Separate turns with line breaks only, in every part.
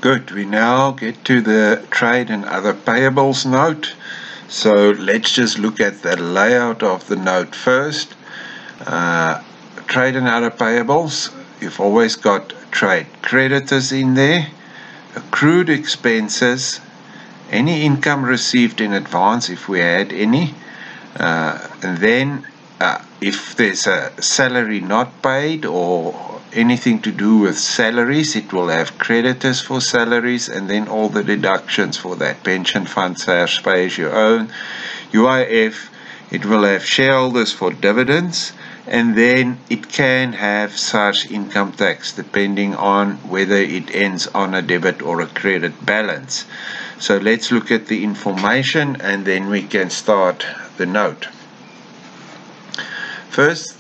Good, we now get to the trade and other payables note. So let's just look at the layout of the note first. Trade and other payables, you've always got trade creditors in there, accrued expenses, any income received in advance if we had any, and then if there's a salary not paid or anything to do with salaries, it will have creditors for salaries, and then all the deductions for that. Pension fund, pay as you earn, UIF, it will have shareholders for dividends, and then it can have such income tax depending on whether it ends on a debit or a credit balance. So let's look at the information and then we can start the note. First,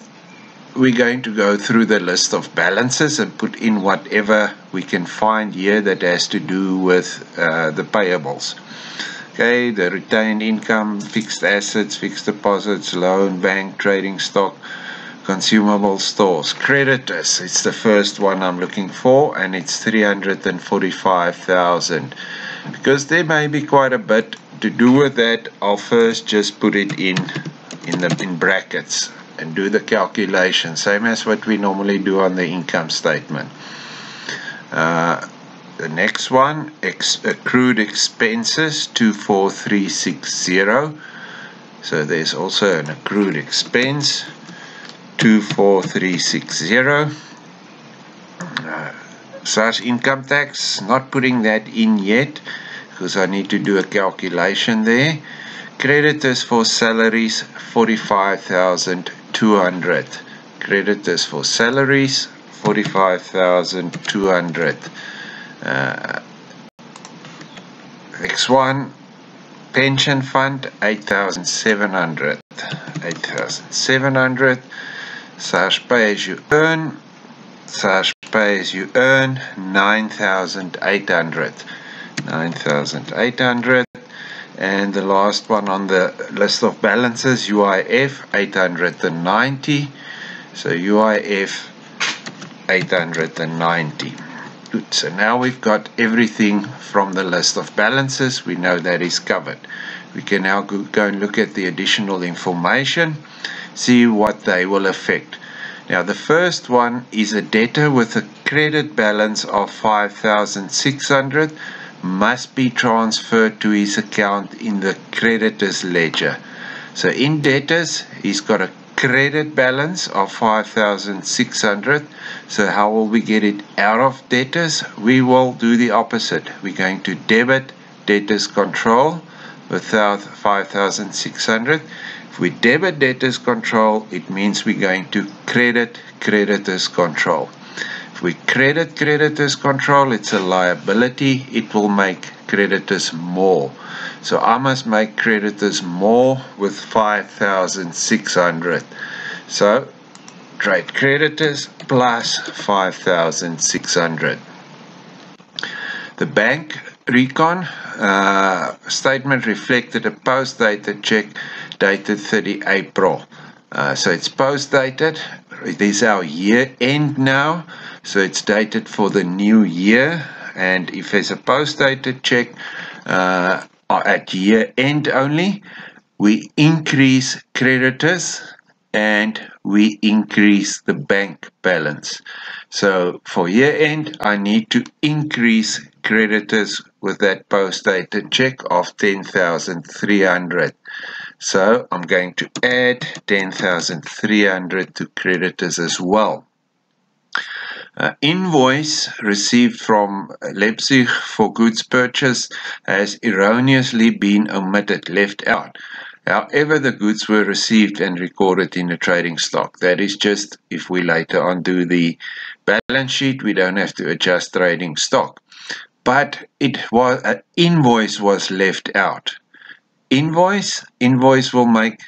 we're going to go through the list of balances and put in whatever we can find here that has to do with the payables. Okay, the retained income, fixed assets, fixed deposits, loan, bank, trading stock, consumable stores. Creditors, it's the first one I'm looking for, and it's 345,000. Because there may be quite a bit to do with that, I'll first just put it in brackets and do the calculation, same as what we normally do on the income statement. The next one, accrued expenses, 24360. So there's also an accrued expense, 24360. Such income tax, not putting that in yet because I need to do a calculation there. Creditors for salaries, 45,200. Creditors for salaries, 45,200. Next one, pension fund, 8,700. 8,700. Slash pay as you earn. Slash pay as you earn, 9,800. 9,800. And the last one on the list of balances, UIF, 890. So UIF, 890. Good. So now we've got everything from the list of balances. We know that is covered. We can now go and look at the additional information, see what they will affect. Now the first one is a debtor with a credit balance of 5,600 must be transferred to his account in the creditors ledger. So in debtors, he's got a credit balance of 5,600. So how will we get it out of debtors? We will do the opposite. We're going to debit debtors control without 5,600. If we debit debtors control, it means we're going to credit creditors control. If we credit creditors control, it's a liability. It will make creditors more. So I must make creditors more with 5,600. So trade creditors plus 5,600. The bank recon statement reflected a post-dated check dated 30 April. So it's post-dated. It is our year end now. So it's dated for the new year, and if there's a post-dated check at year end only, we increase creditors and we increase the bank balance. So for year end, I need to increase creditors with that post-dated check of 10,300. So I'm going to add 10,300 to creditors as well. Invoice received from Leipzig for goods purchased has erroneously been omitted, left out. However, the goods were received and recorded in the trading stock. That is just if we later on do the balance sheet, we don't have to adjust trading stock. But it was an invoice was left out. Invoice will make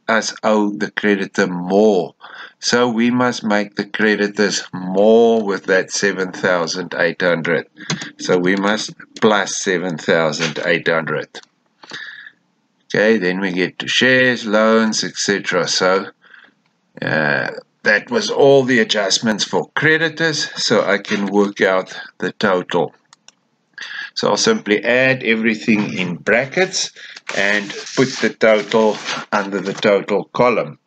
us owe the creditor more. So we must make the creditors more with that 7,800. So we must plus 7,800. Okay, then we get to shares, loans, etc. So that was all the adjustments for creditors. So I can work out the total. So I'll simply add everything in brackets and put the total under the total column.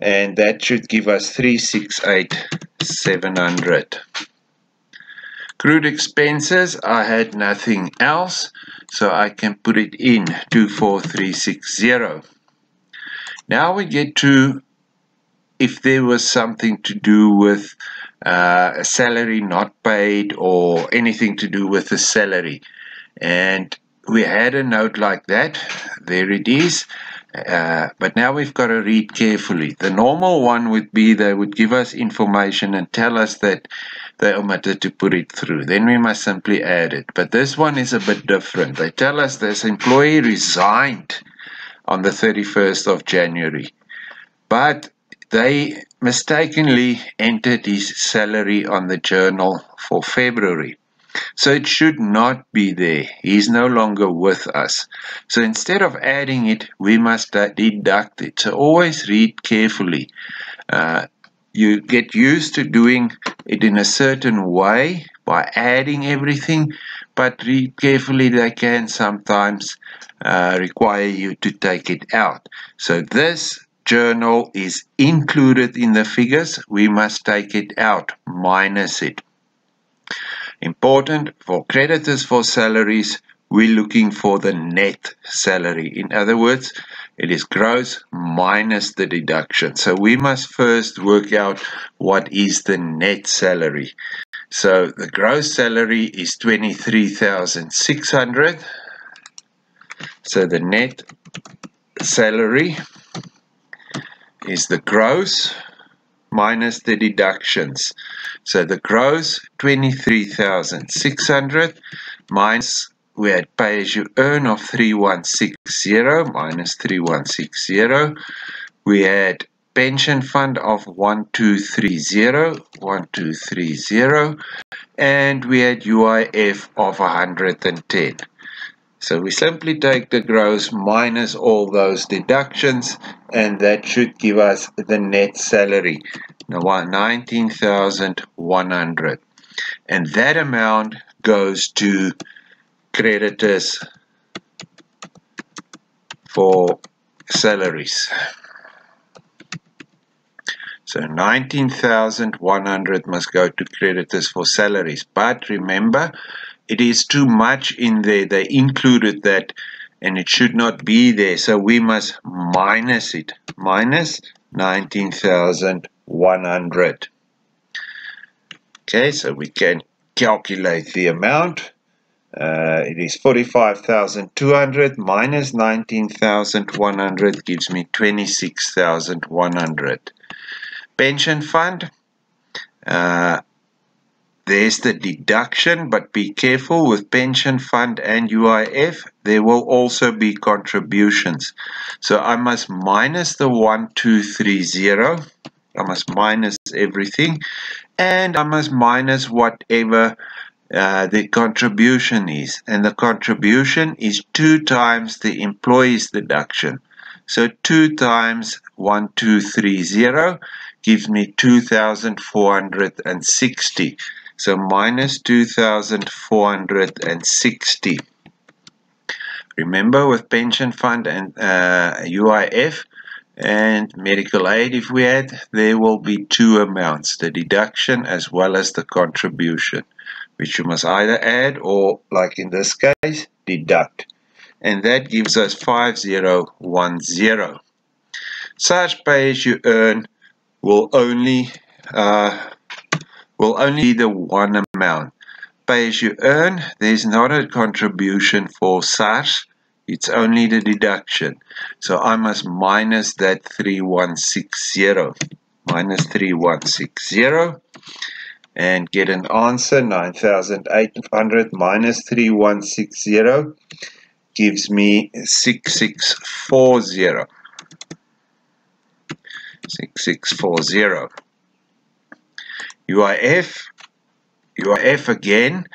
And that should give us 368,700. Accrued expenses, I had nothing else, so I can put it in 24360. Now we get to if there was something to do with a salary not paid or anything to do with the salary. And we had a note like that. There it is. But now we've got to read carefully. The normal one would be they would give us information and tell us that they omitted to put it through. Then we must simply add it. But this one is a bit different. They tell us this employee resigned on the 31st of January. But they mistakenly entered his salary on the journal for February. So it should not be there. He's no longer with us. So instead of adding it, we must deduct it. So always read carefully. You get used to doing it in a certain way by adding everything, but read carefully. They can sometimes require you to take it out. So this journal is included in the figures. We must take it out, minus it. Important for creditors for salaries, we're looking for the net salary. In other words, it is gross minus the deduction. So we must first work out what is the net salary. So the gross salary is 23,600. So the net salary is the gross minus the deductions. So the gross 23,600 minus we had pay as you earn of 3160 minus 3160. We had pension fund of 1230 and we had UIF of 110. So we simply take the gross minus all those deductions, and that should give us the net salary, 19,100. And that amount goes to creditors for salaries. So 19,100 must go to creditors for salaries. But remember, it is too much in there. They included that and it should not be there. So we must minus it. Minus 19,100. Okay, so we can calculate the amount. It is 45,200 minus 19,100 gives me 26,100. Pension fund. There's the deduction, but be careful with pension fund and UIF. There will also be contributions. So I must minus the 1230. I must minus everything. And I must minus whatever the contribution is. And the contribution is 2 times the employee's deduction. So 2 times 1230 gives me 2,460. So minus 2,460. Remember, with pension fund and UIF and medical aid, if we had, there will be 2 amounts, the deduction as well as the contribution, which you must either add or, like in this case, deduct. And that gives us 5010. Such pay as you earn will only be the one amount. Pay as you earn, there's not a contribution for SARS, it's only the deduction. So I must minus that 3160. Minus 3160 and get an answer. 9,800 minus 3160 gives me 6640. 6640. UIF again,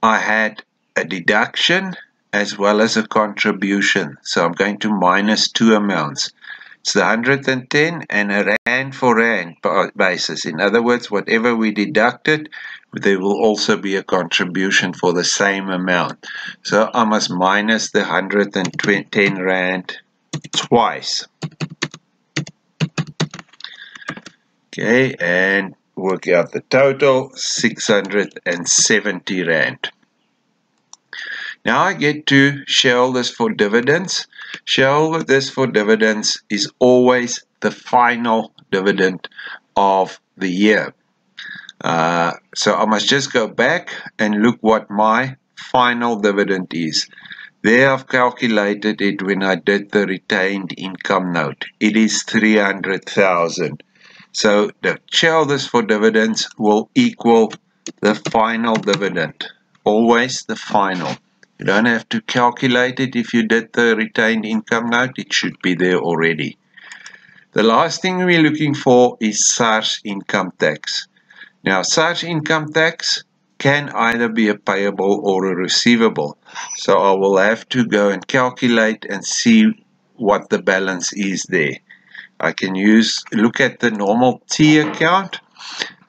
I had a deduction as well as a contribution. So I'm going to minus 2 amounts. It's the 110 and a rand for rand basis. In other words, whatever we deducted, there will also be a contribution for the same amount. So I must minus the 110 rand twice. Okay, and work out the total, 670 rand. Now I get to shareholders for dividends. Shareholders for dividends is always the final dividend of the year. So I must just go back and look what my final dividend is. There I've calculated it when I did the retained income note. It is 300,000. So the shareholders for dividends will equal the final dividend. Always the final. You don't have to calculate it if you did the retained income note. It should be there already. The last thing we're looking for is SARS income tax. Now, SARS income tax can either be a payable or a receivable. So I will have to go and calculate and see what the balance is there. I can look at the normal T account.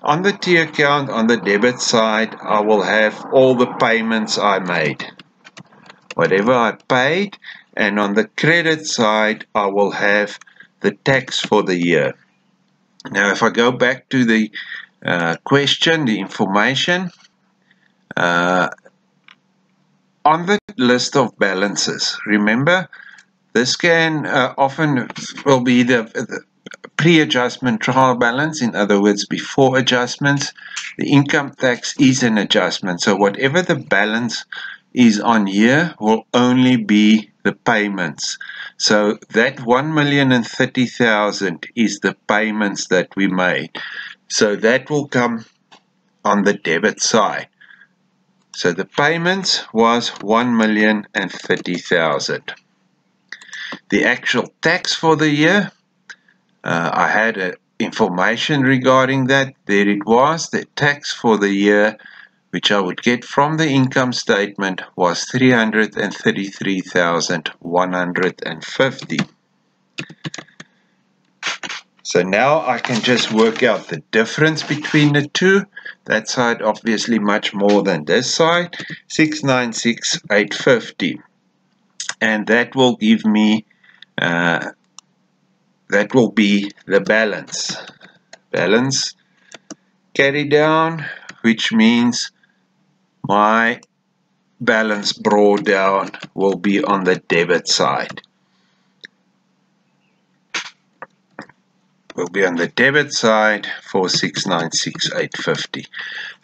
On the T account, on the debit side, I will have all the payments I made. Whatever I paid, and on the credit side, I will have the tax for the year. Now, if I go back to the question, the information, on the list of balances, remember, this can often will be the pre-adjustment trial balance, in other words, before adjustments. The income tax is an adjustment, so whatever the balance is on here will only be the payments. So that 1,030,000 is the payments that we made. So that will come on the debit side. So the payments was 1,030,000. The actual tax for the year, I had information regarding that. There it was. The tax for the year, which I would get from the income statement, was 333,150. So now I can just work out the difference between the two. That side obviously much more than this side, 696,850. And that will give me, that will be the balance. Balance carry down, which means my balance brought down will be on the debit side. Will be on the debit side for 696,850. If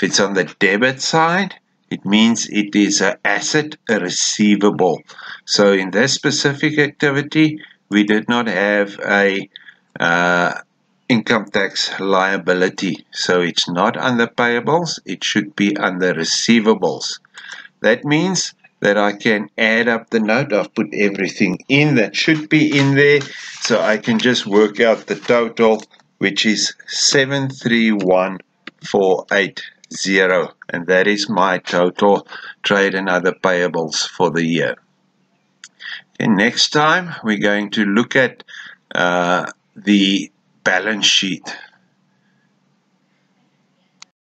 it's on the debit side, it means it is an asset, a receivable. So in this specific activity, we did not have a income tax liability. So it's not under payables, it should be under receivables. That means that I can add up the note. I've put everything in that should be in there. So I can just work out the total, which is 731,480. And that is my total trade and other payables for the year. Okay, next time we're going to look at the balance sheet.